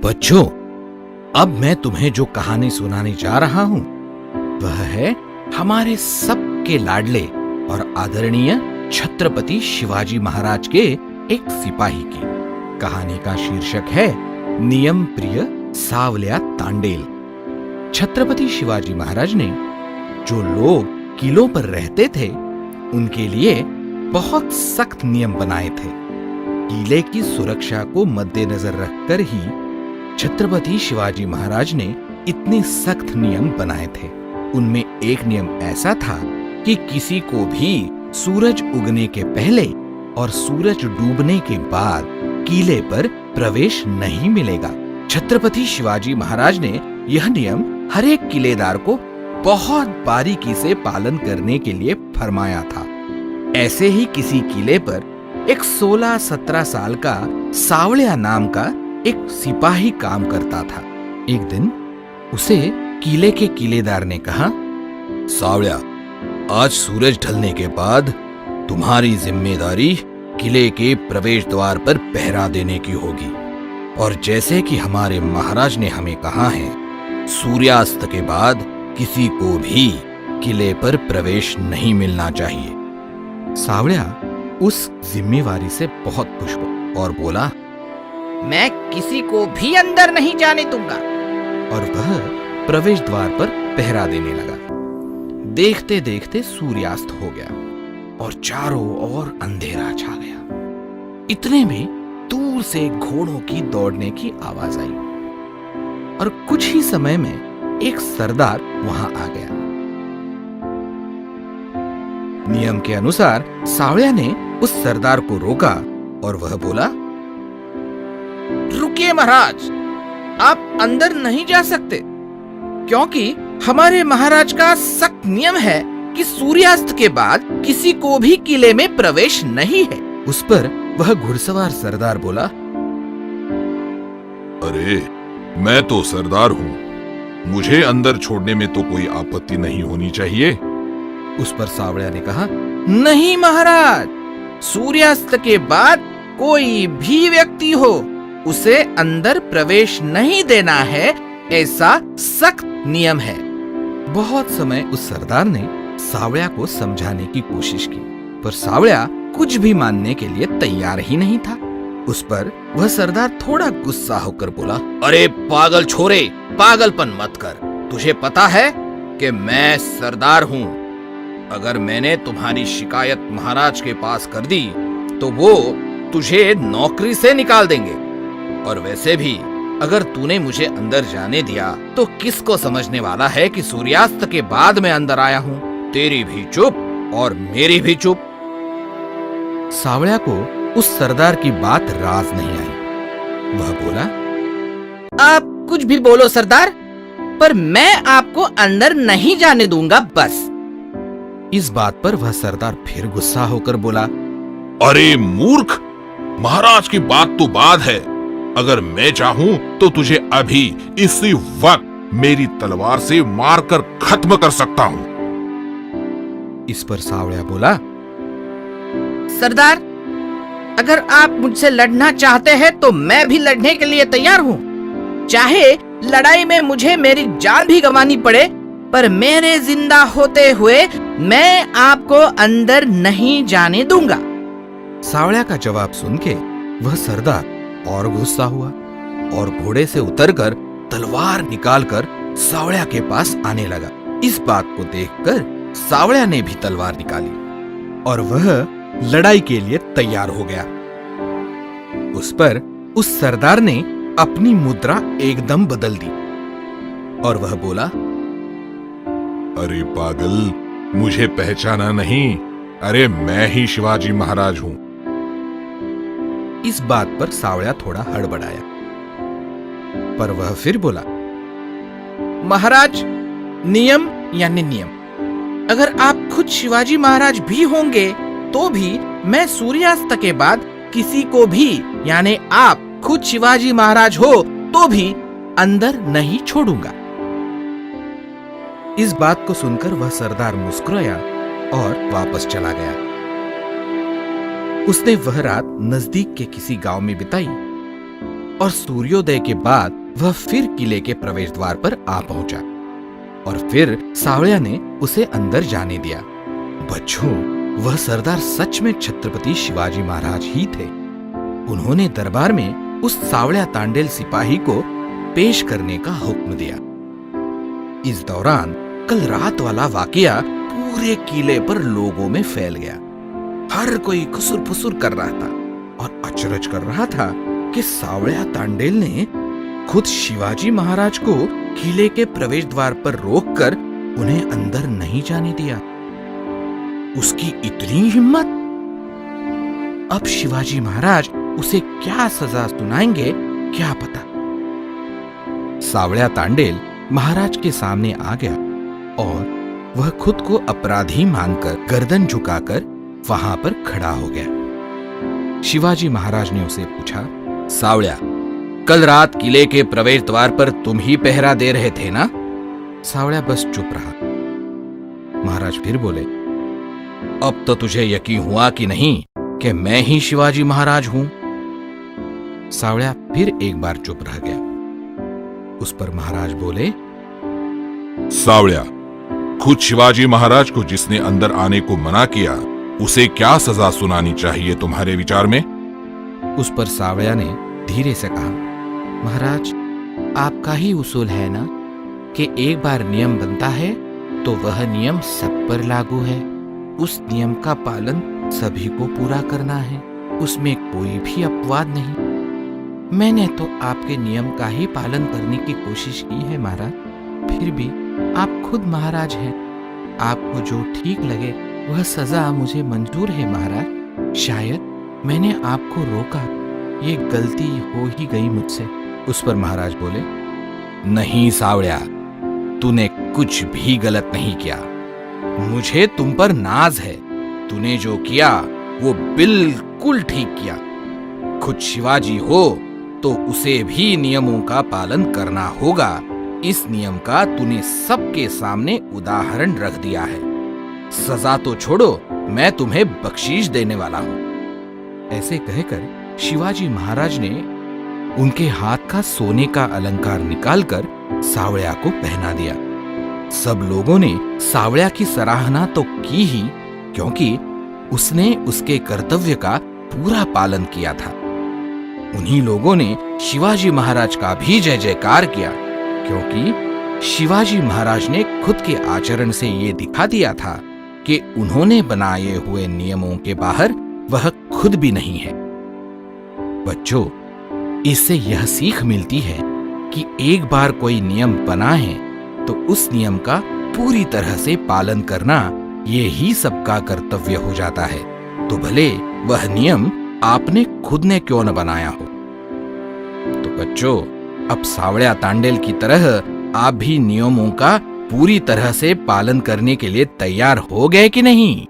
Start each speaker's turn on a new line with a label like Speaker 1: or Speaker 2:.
Speaker 1: बच्चों, अब मैं तुम्हें जो कहानी सुनाने जा रहा हूं वह है हमारे सबके लाडले और आदरणीय छत्रपति शिवाजी महाराज के एक सिपाही की। कहानी का शीर्षक है नियम प्रिय सावलिया तांडेल। छत्रपति शिवाजी महाराज ने जो लोग किलों पर रहते थे उनके लिए बहुत सख्त नियम बनाए थे। किले की सुरक्षा को मद्देनजर रखकर ही छत्रपति शिवाजी महाराज ने इतने सख्त नियम बनाए थे। उनमें एक नियम ऐसा था कि किसी को भी सूरज उगने के पहले और सूरज डूबने के बाद किले पर प्रवेश नहीं मिलेगा। छत्रपति शिवाजी महाराज ने यह नियम हर एक किलेदार को बहुत बारीकी से पालन करने के लिए फरमाया था। ऐसे ही किसी किले पर एक 16-17 साल का सावलिया नाम का एक सिपाही काम करता था। एक दिन उसे किले के किलेदार ने कहा, सावलिया, आज सूरज ढलने के बाद तुम्हारी जिम्मेदारी किले के प्रवेश द्वार पर पहरा देने की होगी, और जैसे कि हमारे महाराज ने हमें कहा है, सूर्यास्त के बाद किसी को भी किले पर प्रवेश नहीं मिलना चाहिए। सावलिया उस जिम्मेवारी से बहुत खुश हुआ और बोला,
Speaker 2: मैं किसी को भी अंदर नहीं जाने दूंगा।
Speaker 1: और वह प्रवेश द्वार पर पहरा देने लगा। देखते देखते सूर्यास्त हो गया और चारों ओर अंधेरा छा गया। इतने में दूर से घोड़ों की दौड़ने की आवाज आई और कुछ ही समय में एक सरदार वहां आ गया। नियम के अनुसार सावलिया ने उस सरदार को रोका और वह बोला,
Speaker 2: रुकिए महाराज, आप अंदर नहीं जा सकते, क्योंकि हमारे महाराज का सख्त नियम है कि सूर्यास्त के बाद किसी को भी किले में प्रवेश नहीं है।
Speaker 1: उस पर वह घुड़सवार सरदार बोला,
Speaker 3: अरे, मैं तो सरदार हूँ, मुझे अंदर छोड़ने में तो कोई आपत्ति नहीं होनी चाहिए।
Speaker 1: उस पर सावलिया ने कहा,
Speaker 2: नहीं महाराज, सूर्यास्त के बाद कोई भी व्यक्ति हो उसे अंदर प्रवेश नहीं देना है, ऐसा सख्त नियम है।
Speaker 1: बहुत समय उस सरदार ने सावलिया को समझाने की कोशिश की, पर सावलिया कुछ भी मानने के लिए तैयार ही नहीं था। उस पर वह सरदार थोड़ा गुस्सा होकर बोला,
Speaker 2: अरे पागल छोरे, पागलपन मत कर। तुझे पता है कि मैं सरदार हूँ। अगर मैंने तुम्हारी शिकायत महाराज के पास कर दी तो वो तुझे नौकरी से निकाल देंगे, और वैसे भी अगर तूने मुझे अंदर जाने दिया तो किसको समझने वाला है कि सूर्यास्त के बाद मैं अंदर आया हूँ। तेरी भी चुप और मेरी भी चुप।
Speaker 1: सावलिया को उस सरदार की बात राज नहीं आई। वह बोला,
Speaker 2: आप कुछ भी बोलो सरदार, पर मैं आपको अंदर नहीं जाने दूंगा बस।
Speaker 1: इस बात पर वह सरदार फिर गुस्सा होकर बोला,
Speaker 3: अरे मूर्ख, महाराज की बात तो बात है। अगर मैं चाहूं तो तुझे अभी इसी वक्त मेरी तलवार से मारकर खत्म कर सकता हूं।
Speaker 1: इस पर सावलिया बोला,
Speaker 2: सरदार, अगर आप मुझसे लड़ना चाहते हैं तो मैं भी लड़ने के लिए तैयार हूँ। चाहे लड़ाई में मुझे मेरी जान भी गंवानी पड़े, पर मेरे जिंदा होते हुए मैं आपको अंदर नहीं जाने दूंगा।
Speaker 1: सावलिया का जवाब सुन के वह सरदार और गुस्सा हुआ और घोड़े से उतरकर तलवार निकालकर सावलिया के पास आने लगा। इस बात को देखकर सावलिया ने भी तलवार निकाली और वह लड़ाई के लिए तैयार हो गया। उस पर उस सरदार ने अपनी मुद्रा एकदम बदल दी और वह बोला,
Speaker 3: अरे पागल, मुझे पहचाना नहीं? अरे मैं ही शिवाजी महाराज हूँ।
Speaker 1: इस बात पर सावलिया थोड़ा हड़बड़ाया, पर वह फिर बोला,
Speaker 2: महाराज, नियम यानी नियम। अगर आप खुद शिवाजी महाराज भी होंगे तो भी मैं सूर्यास्त के बाद किसी को भी, यानी आप खुद शिवाजी महाराज हो तो भी अंदर नहीं छोड़ूंगा।
Speaker 1: इस बात को सुनकर वह सरदार मुस्कुराया और वापस चला गया। उसने वह रात नजदीक के किसी गांव में बिताई और सूर्योदय के बाद वह फिर किले के प्रवेश द्वार पर आ पहुंचा और फिर सावळिया ने उसे अंदर जाने दिया। बच्चों, वह सरदार सच में छत्रपति शिवाजी महाराज ही थे। उन्होंने दरबार में उस सावळिया तांडेल सिपाही को पेश करने का हुक्म दिया। इस दौरान कल रात वाला वाकया पूरे किले पर लोगों में फैल गया। हर कोई खुसुर फुसुर कर रहा था और अचरज कर रहा था कि सावळिया तांडेल ने खुद शिवाजी महाराज को किले के प्रवेश द्वार पर रोककर उन्हें अंदर नहीं जाने दिया। उसकी इतनी हिम्मत! अब शिवाजी महाराज उसे क्या सजा सुनाएंगे क्या पता। सावळिया तांडेल महाराज के सामने आ गया और वह खुद को अपराधी मानकर गर्दन झुकाकर वहां पर खड़ा हो गया। शिवाजी महाराज ने उसे पूछा,
Speaker 2: सावळिया, कल रात किले के प्रवेश द्वार पर तुम ही पहरा दे रहे थे ना?
Speaker 1: सावळिया बस चुप रहा। महाराज फिर बोले,
Speaker 2: अब तो तुझे यकीन हुआ कि नहीं कि मैं ही शिवाजी महाराज हूं?
Speaker 1: सावळिया फिर एक बार चुप रह गया। उस पर महाराज बोले,
Speaker 3: सावळिया, खुद शिवाजी महाराज को जिसने अंदर आने को मना किया, उसे क्या सजा सुनानी चाहिए तुम्हारे विचार में?
Speaker 1: उस पर सावळिया ने धीरे से कहा, महाराज, आपका ही उसूल है ना कि एक बार नियम बनता है तो वह नियम सब पर लागू है। उस नियम का पालन सभी को पूरा करना है, उसमें कोई भी अपवाद नहीं। मैंने तो आपके नियम का ही पालन करने की कोशिश की है महाराज, फिर भी आप खुद महाराज हैं। आपको जो ठीक लगे वह सजा मुझे मंजूर है महाराज। शायद मैंने आपको रोका, ये गलती हो ही गई मुझसे।
Speaker 2: उस पर महाराज बोले, नहीं सावळिया, तूने कुछ भी गलत नहीं किया। मुझे तुम पर नाज है। तूने जो किया वो बिल्कुल ठीक किया। खुद शिवाजी हो तो उसे भी नियमों का पालन करना होगा। इस नियम का तूने सबके सामने उदाहरण रख दिया है। सजा तो छोड़ो, मैं तुम्हें बख्शीश देने वाला हूं।
Speaker 1: ऐसे कहकर शिवाजी महाराज ने उनके हाथ का सोने का अलंकार निकालकर सावळिया को पहना दिया। सब लोगों ने सावळिया की सराहना तो की ही, क्योंकि उसने उसके कर्तव्य का पूरा पालन किया था। उन्हीं लोगों ने शिवाजी महाराज का भी जय जयकार किया, क्योंकि शिवाजी महाराज ने खुद के आचरण से ये दिखा दिया था कि उन्होंने बनाए हुए नियमों के बाहर वह खुद भी नहीं है। बच्चों, इससे यह सीख मिलती है कि एक बार कोई नियम बना है तो उस नियम का पूरी तरह से पालन करना ये ही सबका कर्तव्य हो जाता है, तो भले वह नियम आपने खुद ने क्यों न बनाया हो। तो बच्चों, अब सावळिया तांडेल की तरह आप भी नियमों का पूरी तरह से पालन करने के लिए तैयार हो गए कि नहीं?